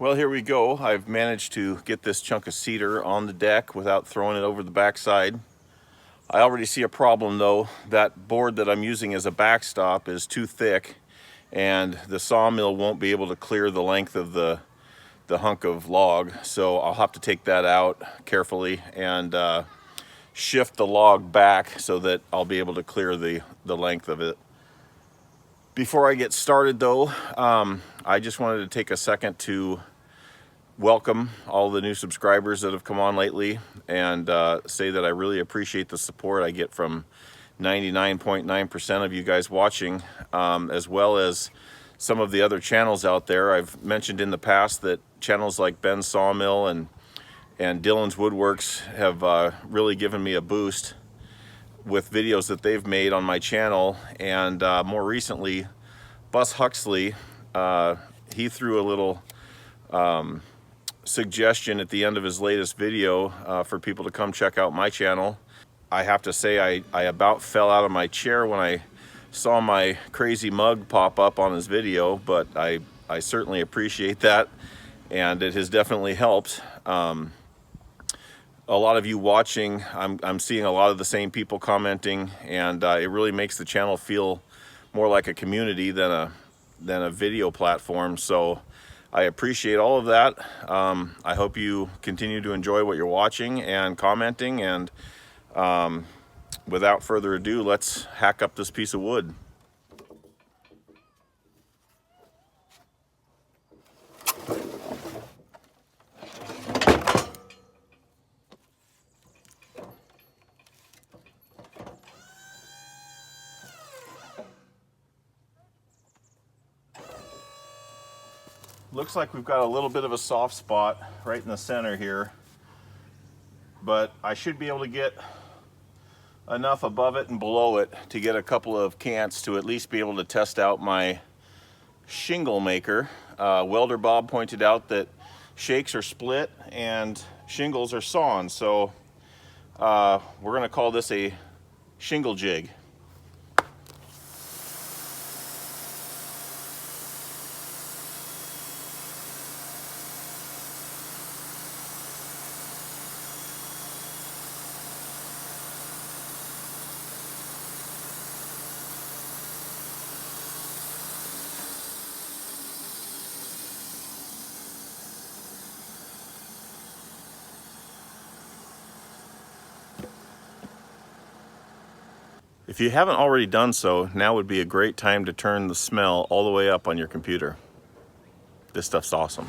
Well, here we go. I've managed to get this chunk of cedar on the deck without throwing it over the backside. I already see a problem though. That board that I'm using as a backstop is too thick and the sawmill won't be able to clear the length of the hunk of log. So I'll have to take that out carefully and shift the log back so that I'll be able to clear the length of it. Before I get started though, I just wanted to take a second to welcome all the new subscribers that have come on lately and say that I really appreciate the support I get from 99.9% of you guys watching, as well as some of the other channels out there. I've mentioned in the past that channels like Ben's Sawmill and Dylan's Woodworks have really given me a boost with videos that they've made on my channel. And more recently, Bus Huxley, he threw a little suggestion at the end of his latest video for people to come check out my channel. I have to say I about fell out of my chair when I saw my crazy mug pop up on his video, but I certainly appreciate that, and it has definitely helped. A lot of you watching, I'm seeing a lot of the same people commenting, and it really makes the channel feel more like a community than a video platform. So I appreciate all of that. I hope you continue to enjoy what you're watching and commenting, and without further ado, let's hack up this piece of wood. Looks like we've got a little bit of a soft spot right in the center here, but I should be able to get enough above it and below it to get a couple of cants to at least be able to test out my shingle maker. Welder Bob pointed out that shakes are split and shingles are sawn, so we're going to call this a shingle jig. If you haven't already done so, now would be a great time to turn the smell all the way up on your computer. This stuff's awesome.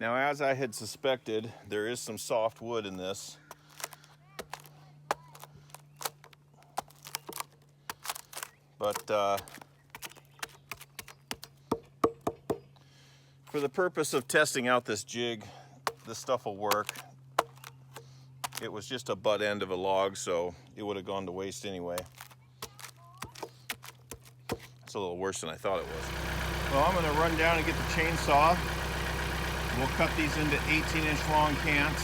Now, as I had suspected, there is some soft wood in this. But for the purpose of testing out this jig, this stuff will work. It was just a butt end of a log, so it would have gone to waste anyway. It's a little worse than I thought it was. Well, I'm gonna run down and get the chainsaw. We'll cut these into 18-inch long cants.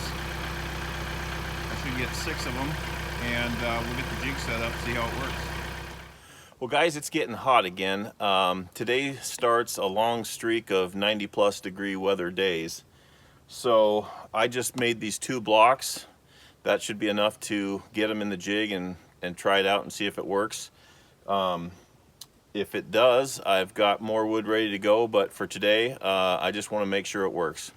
I should get 6 of them, and we'll get the jig set up, see how it works. Well, guys, it's getting hot again. Today starts a long streak of 90+ degree weather days. So I just made these 2 blocks. That should be enough to get them in the jig and try it out and see if it works. If it does, I've got more wood ready to go, but for today, I just want to make sure it works.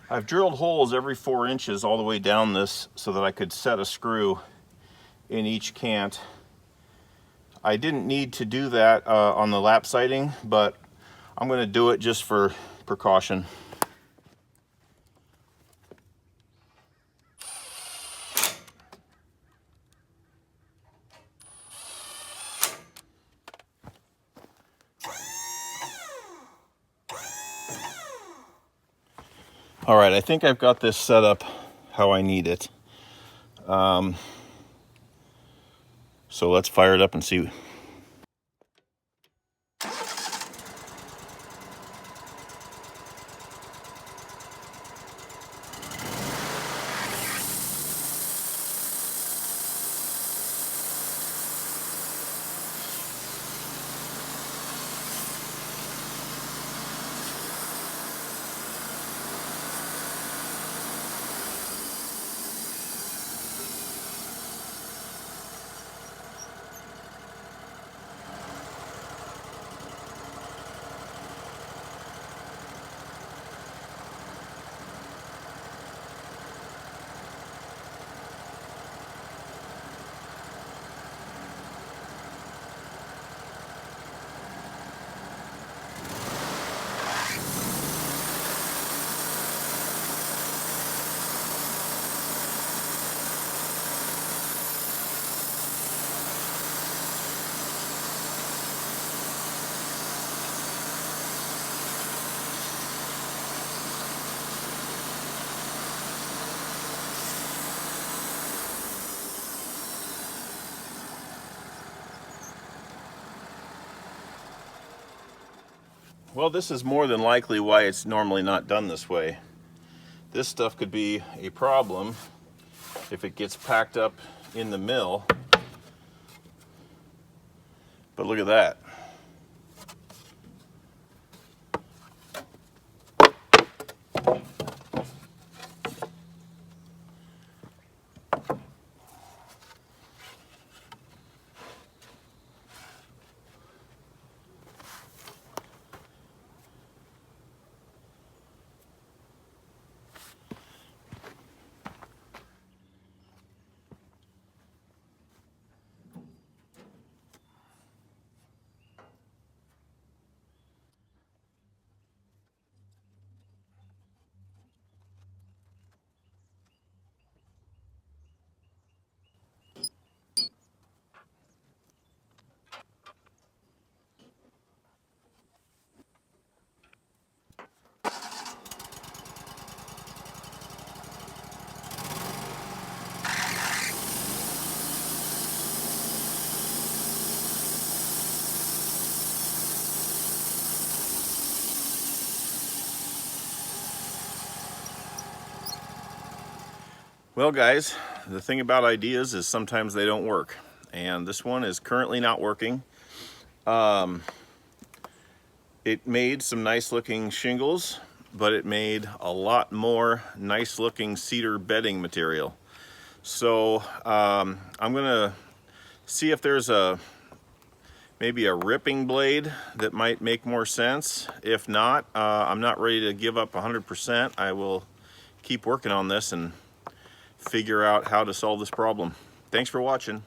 I've drilled holes every 4 inches all the way down this so that I could set a screw in each cant. I didn't need to do that on the lap siding, but I'm going to do it just for precaution. All right, I think I've got this set up how I need it. So let's fire it up and see. Well, this is more than likely why it's normally not done this way. This stuff could be a problem if it gets packed up in the mill. But look at that. Well, guys, the thing about ideas is sometimes they don't work, and this one is currently not working. It made some nice looking shingles, but it made a lot more nice looking cedar bedding material. So I'm gonna see if there's a maybe a ripping blade that might make more sense. If not, I'm not ready to give up 100%. I will keep working on this and figure out how to solve this problem. Thanks for watching.